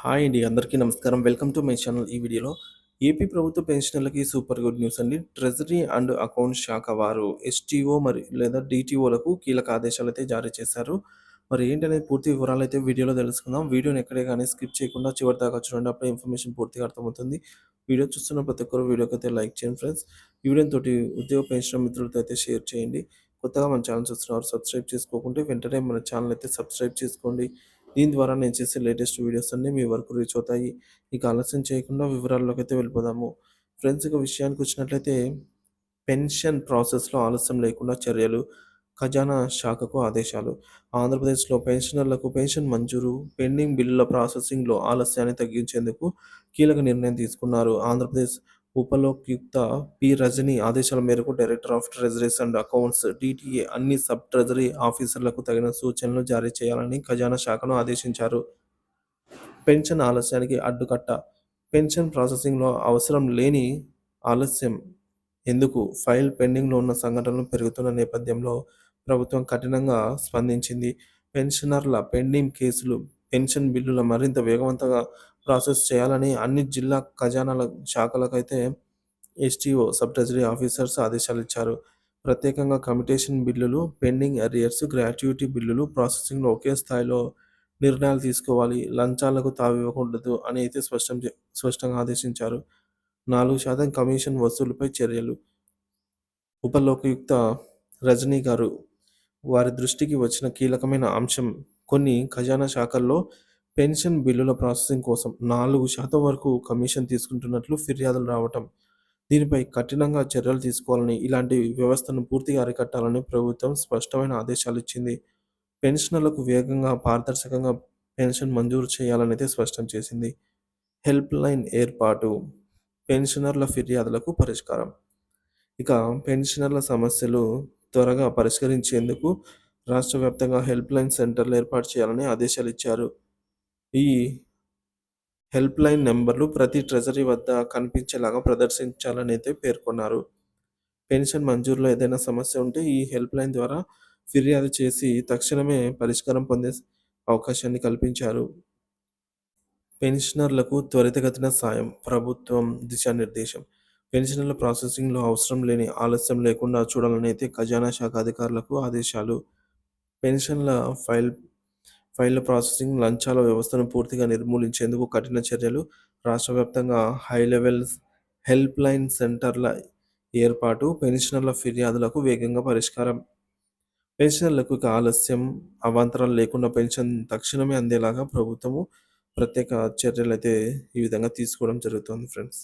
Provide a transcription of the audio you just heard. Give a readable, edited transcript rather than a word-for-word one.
Hi అండి. అందరికీ నమస్కారం. Welcome to my channel. ఈ వీడియోలో ఏపీ ప్రభుత్వ పెన్షనర్లకి సూపర్ గుడ్ న్యూస్ అండి. ట్రెజరీ అండ్ అకౌంట్స్ శాఖ వారు ఎస్టీఓ లేదా డీటీఓలకు కీలక ఆదేశాలైతే జారీ చేశారు. మరి ఏంటనేది పూర్తి వివరాలైతే వీడియోలో తెలుసుకుందాం. వీడియోని ఎక్కడే గాని స్కిప్ చేయకుండా చివరి దాకా చూడండి. అప్పుడే ఇన్ఫర్మేషన్ పూర్తిగా అర్థమవుతుంది. వీడియో చూస్తున్న ప్రతి ఒక్కరు వీడియోకైతే లైక్ చేయండి ఫ్రెండ్స్. ఈ వీడియోని తోటి ఉద్యోగ పెన్షన్ మిత్రులతో అయితే షేర్ చేయండి. కొత్తగా మన ఛానల్ చూస్తున్నవారు సబ్స్క్రైబ్ చేసుకోకుంటే వెంటనే మన ఛానల్ అయితే సబ్స్క్రైబ్ చేసుకోండి. దీని ద్వారా నేను చేసే లేటెస్ట్ వీడియోస్ అన్నీ మీ వరకు రీచ్ అవుతాయి. ఇక ఆలస్యం చేయకుండా వివరాల్లోకి అయితే వెళ్ళిపోదాము. ఫ్రెండ్స్, ఇక విషయానికి వచ్చినట్లయితే పెన్షన్ ప్రాసెస్‌లో ఆలస్యం లేకుండా చర్యలు. ఖజానా శాఖకు ఆదేశాలు. ఆంధ్రప్రదేశ్‌లో పెన్షనర్లకు పెన్షన్ మంజూరు, పెండింగ్ బిల్లుల ప్రాసెసింగ్‌లో ఆలస్యాన్ని తగ్గించేందుకు కీలక నిర్ణయం తీసుకున్నారు. ఆంధ్రప్రదేశ్ ఉపలోకాయుక్త పి. రజని ఆదేశాల మేరకు director of treasuries and accounts (DTA) అన్ని సబ్ ట్రెజరీ ఆఫీసర్లకు తగిన సూచనలు జారీ చేయాలని ఖజానా శాఖను ఆదేశించారు. పెన్షన్ ఆలస్యానికి అడ్డుకట్ట. పెన్షన్ ప్రాసెసింగ్‌లో అవసరం లేని ఆలస్యం ఎందుకు? ఫైల్ పెండింగ్‌లో ఉన్న సంఘటనలు పెరుగుతున్న నేపథ్యంలో ప్రభుత్వం కఠినంగా స్పందించింది. పెన్షనర్ల పెండింగ్ కేసులు, పెన్షన్ బిల్లులు మరింత వేగవంతంగా ప్రాసెస్ చేయాలని అన్ని జిల్లా ఖజానాల శాఖలకైతే ఎస్టీఓ, సబ్ ట్రెజరీ ఆఫీసర్స్ ఆదేశాలిచ్చారు. ప్రత్యేకంగా కమ్యుటేషన్ బిల్లులు, పెండింగ్ అరియర్స్, గ్రాట్యుటీ బిల్లులు ప్రాసెసింగ్‌లో ఒకే స్థాయిలో నిర్ణయాలు తీసుకోవాలి. లంచాలకు తావివ్వకూడదు అని అయితే స్పష్టంగా ఆదేశించారు. 4% కమిషన్ వసూలుపై చర్యలు. ఉపలోకాయుక్త రజనీ గారు వారి దృష్టికి వచ్చిన కీలకమైన అంశం, కొన్ని ఖజానా శాఖల్లో పెన్షన్ బిల్లుల ప్రాసెసింగ్ కోసం 4% వరకు కమిషన్ తీసుకుంటున్నట్లు ఫిర్యాదులు రావటం. దీనిపై కఠినంగా చర్యలు తీసుకోవాలని, ఇలాంటి వ్యవస్థను పూర్తిగా అరికట్టాలని ప్రభుత్వం స్పష్టమైన ఆదేశాలిచ్చింది. పెన్షనర్లకు వేగంగా, పారదర్శకంగా పెన్షన్ మంజూరు చేయాలనైతే స్పష్టం చేసింది. హెల్ప్ లైన్ ఏర్పాటు. పెన్షనర్ల ఫిర్యాదులకు పరిష్కారం. ఇక పెన్షనర్ల సమస్యలు త్వరగా పరిష్కరించేందుకు రాష్ట్ర వ్యాప్తంగా హెల్ప్ లైన్ సెంటర్లు ఏర్పాటు చేయాలని ఆదేశాలిచ్చారు. ఈ హెల్ప్ లైన్ నంబర్లు ప్రతి ట్రెజరీ వద్ద కనిపించేలాగా ప్రదర్శించాలనైతే పేర్కొన్నారు. పెన్షన్ మంజూరులో ఏదైనా సమస్య ఉంటే ఈ హెల్ప్ లైన్ ద్వారా ఫిర్యాదు చేసి తక్షణమే పరిష్కారం పొందే అవకాశాన్ని కల్పించారు. పెన్షనర్లకు త్వరితగతిన సాయం. ప్రభుత్వం దిశానిర్దేశం. పెన్షన్ల ప్రాసెసింగ్‌లో అవసరం లేని ఆలస్యం లేకుండా చూడాలనైతే ఖజానా శాఖ అధికారులకు ఆదేశాలు. పెన్షన్ల ఫైళ్ల ప్రాసెసింగ్, లంచాల వ్యవస్థను పూర్తిగా నిర్మూలించేందుకు కఠిన చర్యలు. రాష్ట్ర వ్యాప్తంగా హై లెవెల్ హెల్ప్ లైన్ సెంటర్ల ఏర్పాటు. పెన్షనర్ల ఫిర్యాదులకు వేగంగా పరిష్కారం. పెన్షనర్లకు ఇక ఆలస్యం, అవాంతరాలు లేకుండా పెన్షన్ తక్షణమే అందేలాగా ప్రభుత్వము ప్రత్యేక చర్యలైతే ఈ విధంగా తీసుకోవడం జరుగుతుంది ఫ్రెండ్స్.